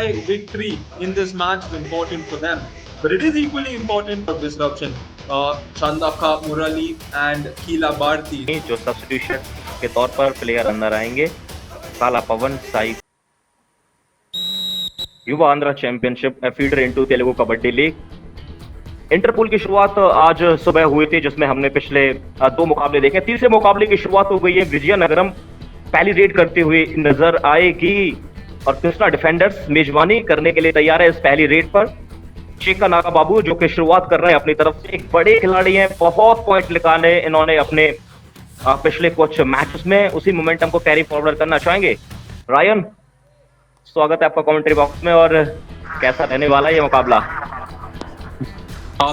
why victory in this match is important for them. But it is equally important for disruption. Chandaka Murali and Keela Bharti. जो substitution के तौर पर player अंदर आएंगे, काला पवन साई युवा Andhra championship feeder into Telugu kabaddi league. Interpool की शुरुआत आज सुबह हुई थी, जिसमें हमने पिछले 2 मुकाबले देखे। तीसरे मुकाबले की शुरुआत हो गई है। विजयनगरम पहली रेड करते हुए नजर आएगी और कृष्णा डिफेंडर्स मेजबानी करने के लिए तैयार है इस पहली रेड पर। चेका नागा बाबू जो कि शुरुआत कर रहे हैं अपनी तरफ से, एक बड़े खिलाड़ी हैं, बहुत पॉइंट निकाले इन्होंने अपने पिछले कुछ मैचेस में। उसी मोमेंटम को कैरी फॉरवर्ड करना चाहेंगे। रायन, स्वागत है आपका कमेंट्री बॉक्स में, और कैसा रहने वाला है ये मुकाबला?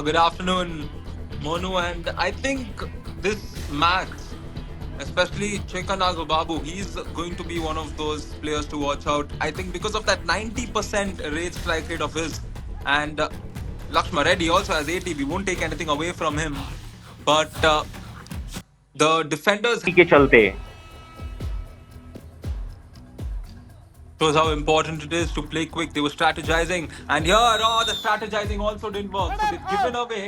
Good afternoon, Monu, and I think this match, especially Cheka Naga Babu, he's going to be one of those players to watch out. I think because of that 90% raid strike rate of his, and Lakshma Reddy also has 80. We won't take anything away from him, but the defenders के चलते shows how important it is to play quick. They were strategizing, and here, the strategizing also didn't work. So they've given away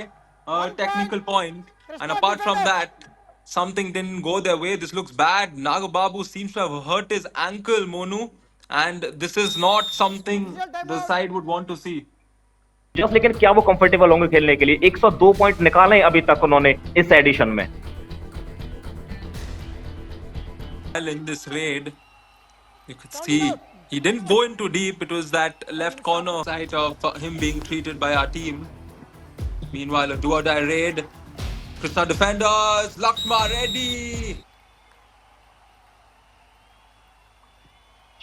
a technical point, and apart from that, something didn't go their way. This looks bad. Nagababu seems to have hurt his ankle, Monu, and this is not something the side would want to see. Just, लेकिन क्या वो comfortable होंगे खेलने के लिए? 102 point निकाले अभी तक उन्होंने इस एडिशन में। Well, in this raid, you could see he didn't go into deep. It was that left corner side of him being treated by our team. Meanwhile, a do-or-die raid. Krishna defenders, Lakshma Reddy.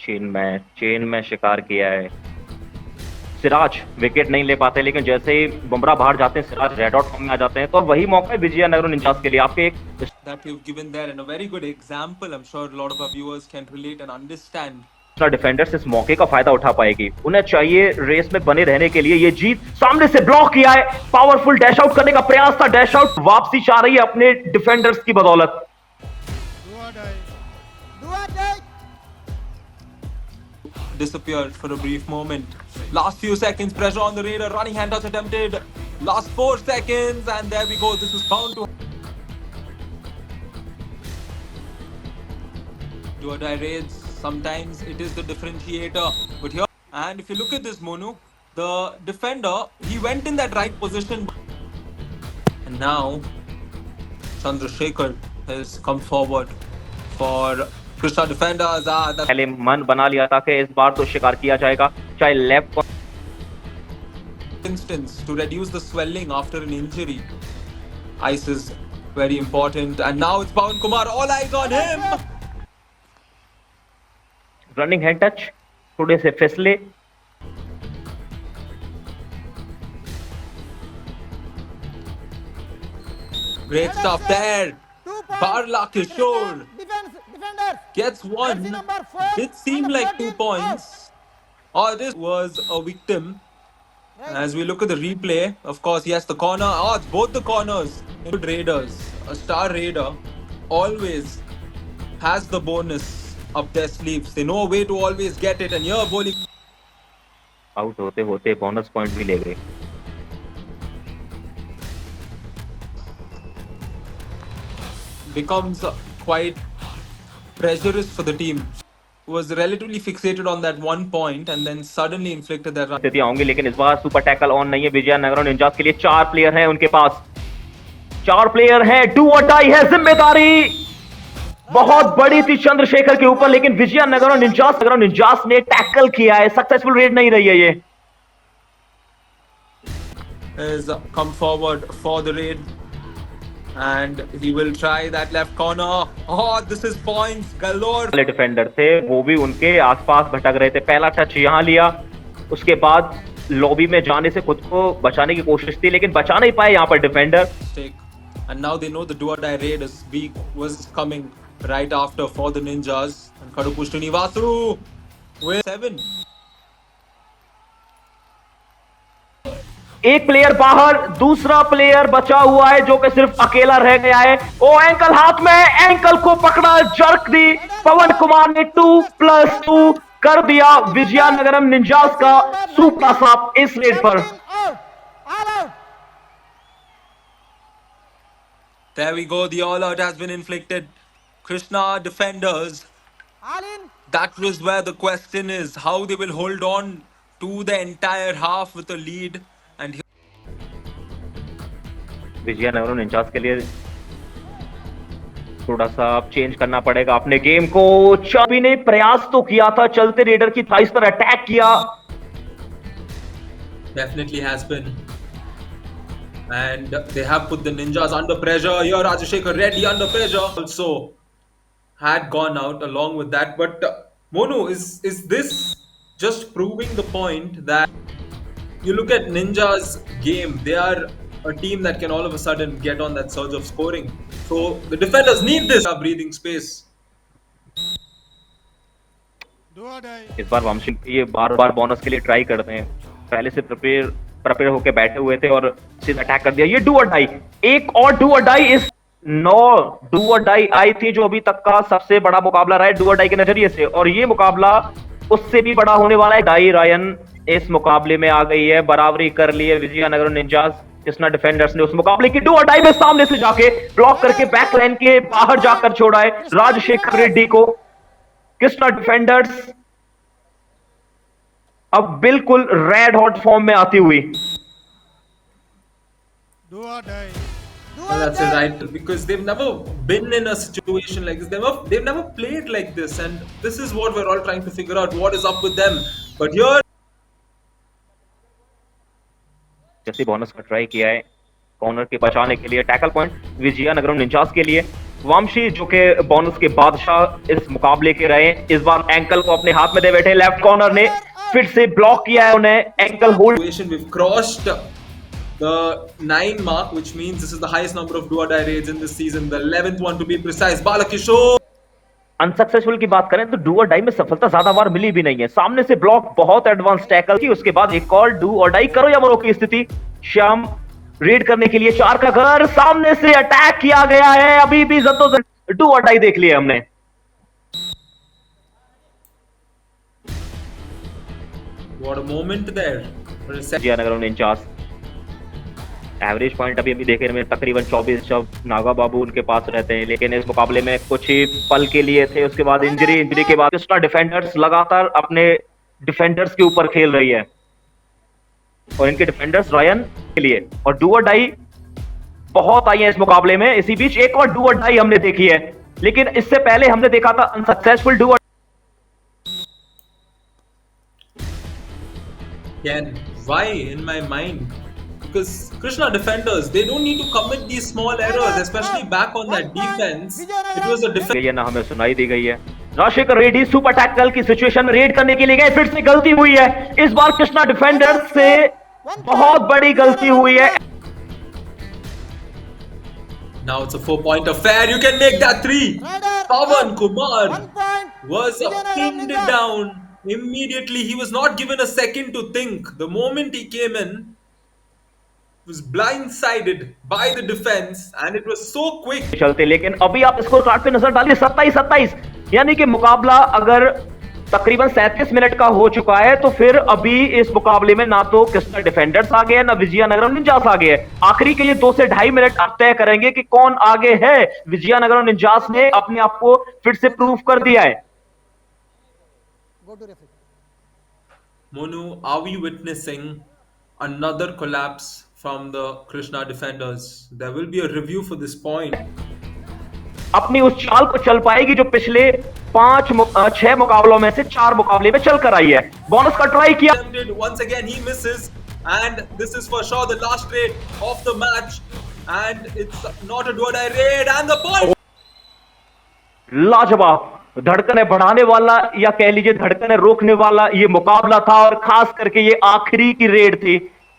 Chain में शिकार किया है। Siraj wicket नहीं ले पाते, लेकिन जैसे ही बुमराह बाहर जाते हैं, सिराज रेड आउट फॉर्म में आ जाते हैं। तो वही मौका है विजयनगरम निंजास के लिए। आपके That you've given there, and a very good example. I'm sure a lot of our viewers can relate and understand. Defenders इस मौके का फायदा उठा पाएगी। उन्हें चाहिए रेस में बने रहने के लिए ये जीत। सामने से ब्लॉक किया है, पावरफुल डैश आउट करने का प्रयास था, डैश आउट वापसी चाह रही है अपने डिफेंडर्स की बदौलत। Disappeared for a brief moment. Last few seconds, pressure on the raider. Running hand touch attempted. Last 4 seconds, and there we go. This is bound to do-or-die raids. Sometimes it is the differentiator, but here, and if you look at this, Monu, the defender, he went in that right position, and now Chandrasekhar has come forward for Krishna defenders. पहले मन बना लिया था कि इस बार तो शिकार किया जाएगा, चाहे left instance to reduce the swelling after an injury. Ice is very important, and now it's Pawan Kumar. All eyes on him. Running hand touch थोड़े से फिसले। Great stuff there. Barla Kishore gets one. It seemed like 2 points. This was a victim. As we look at the replay, of course, yes, the corner. It's both the corners. Good raiders. A star raider always has the bonus up their sleeves. They know a way to always get it, and here bowling. Out होते होते bonus point भी ले गए। Becomes quite pressurous for the team. Was relatively fixated on that 1 point and then suddenly inflicted that run. स्थितियां होंगी, लेकिन इस बार super tackle on नहीं है विजयनगरम निंजास के लिए। 4 प्लेयर हैं उनके पास, 4 प्लेयर हैं। डू और डाई है, जिम्मेदारी बहुत बड़ी थी चंद्रशेखर के ऊपर, लेकिन विजयनगरम निंजास ने टैकल किया है। सक्सेसफुल रेड नहीं रही है ये। Has come forward for the raid, and he will try that left corner. This is points galore. वाले डिफेंडर थे, वो भी उनके आसपास भटक रहे थे। पहला टच यहां लिया, उसके बाद लॉबी में जाने से खुद को बचाने की कोशिश थी, लेकिन बचा नहीं पाए यहां पर defender. And now they know the do-or-die raid was coming right after for the Ninjas. And Kadupu Srinivasu with 7. एक प्लेयर बाहर, दूसरा प्लेयर बचा हुआ है जो कि सिर्फ अकेला रह गया है। एंकल हाथ में, एंकल को पकड़ा, जर्क दी पवन कुमार ने। 2+2 कर दिया विजयनगरम निंजास का सुपरा साफ इस रेड पर। There we go. The all out has been inflicted. Krishna defenders. That was where the question is how they will hold on to the entire half with a lead. And Vizianagaram ninjas के लिए थोड़ा सा change करना पड़ेगा अपने game को। चाबी ने प्रयास तो किया था, चलते रेडर की थाइस पर अटैक किया। definitely has been. And they have put the ninjas under pressure. Here Rajashekar Reddy under pressure also had gone out along with that. But Monu, is this just proving the point that you look at Ninja's game, they are a team that can all of a sudden get on that surge of scoring. So the defenders need this breathing space. इस बार वंशी ये बार बार bonus के लिए try करते हैं, पहले से prepare होके बैठे हुए थे और सीधा अटैक कर दिया। ये डू और डाई, एक और डू और डाई, इस 9 डू और डाई आई थी जो अभी तक का सबसे बड़ा मुकाबला रहा है डू और डाई के नजरिए से, और ये मुकाबला उससे भी बड़ा होने वाला है। डाई रायन इस मुकाबले में आ गई है, बराबरी कर ली है विजयनगरम निंजास। कृष्णा डिफेंडर्स ने उस मुकाबले की डू और डाई में सामने से जाके ब्लॉक करके बैक लाइन के बाहर जाकर छोड़ा है राजशेखर रेड्डी को। कृष्णा डिफेंडर्स अब बिल्कुल रेड हॉट फॉर्म में आती हुई। Well, that's right, because they've never been in a situation like this. They've never played like this, and this is what we're all trying to figure out. What is up with them? But here, जैसे bonus का try किया है corner के बचाने के लिए, tackle point Vizianagaram ninjas के लिए। वामशी जो कि बोनस के बादशाह इस मुकाबले के रहे, इस बार एंकल को अपने हाथ में दे बैठे। लेफ्ट कॉर्नर ने फिर से ब्लॉक किया है उन्हें, ankle hold. we've crossed the 9 mark, which means this is the highest number of do or die raids in this season, the 11th one to be precise. Balakishore unsuccessful की बात करें तो डू और die में सफलता ज्यादा बार मिली भी नहीं है। सामने से ब्लॉक, बहुत एडवांस टैकल की, उसके बाद एक और डू और डाई, करो या मरो की स्थिति। श्याम रेड करने के लिए 4 का घर, सामने से अटैक किया गया है, अभी भी जद्दोजहद, डू और डाई देख लिया हमने। what a moment there. Vizianagaram ninjas average point अभी देखे में तकरीबन 24 जब नागा बाबू उनके पास रहते हैं, लेकिन इस मुकाबले में कुछ ही पल के लिए थे, उसके बाद इंजरी के बाद कृष्णा डिफेंडर्स लगातार अपने डिफेंडर्स के ऊपर खेल रही है, और इनके डिफेंडर्स रायन के लिए और डू और डाई बहुत आई है इस मुकाबले में। इसी बीच एक और डू और डाई हमने देखी है, लेकिन इससे पहले हमने देखा था अनसक्सेसफुल डू और Again, why in my mind? Because Krishna defenders, they don't need to commit these small errors, especially back on that defense. It was a defense. ये ना हमें सुनाई दी गई है। राजशेखर रेड्डी सुपर टैकल की सिचुएशन में रेड करने के लिए गए, फिर से गलती हुई है। इस बार कृष्णा डिफेंडर्स से बहुत बड़ी गलती हुई है। Now it's a 4-point affair. You can make that 3. Pawan Kumar was pinned down immediately. He was not given a second to think. The moment he came in, was blindsided by the defense, and it was so quick. चलते, लेकिन अभी आप score card पे नजर डालिए, 27-27, यानी कि मुकाबला अगर तकरीबन 37 मिनट का हो चुका है, तो फिर अभी इस मुकाबले में ना तो कृष्णा डिफेंडर्स आगे है, ना विजयनगरम निंजास आगे है। आखिरी के लिए 2 से 2.5 मिनट अब तय करेंगे कि कौन आगे है। विजयनगरम निंजास ने अपने आप को फिर से प्रूव कर दिया है। Monu, are we witnessing another collapse from the Krishna defenders? There will be a review for this point. अपनी उस चाल को चल पाएगी जो पिछले 6 मुकाबलों में से 4 मुकाबले में चल कर आई है। बोनस का ट्राई किया, once again he misses, and this is for sure the last raid of the match, and it's not a do or die raid, and the point. लाजवाब, धड़कनें बढ़ाने वाला या कह लीजिए धड़कनें रोकने वाला ये मुकाबला था, और खास करके ये आखिरी की रेड थी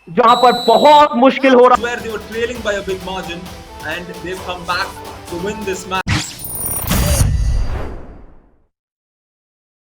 जहां पर बहुत मुश्किल हो रहा। Where they were trailing by a big margin, and they've come back to win this match.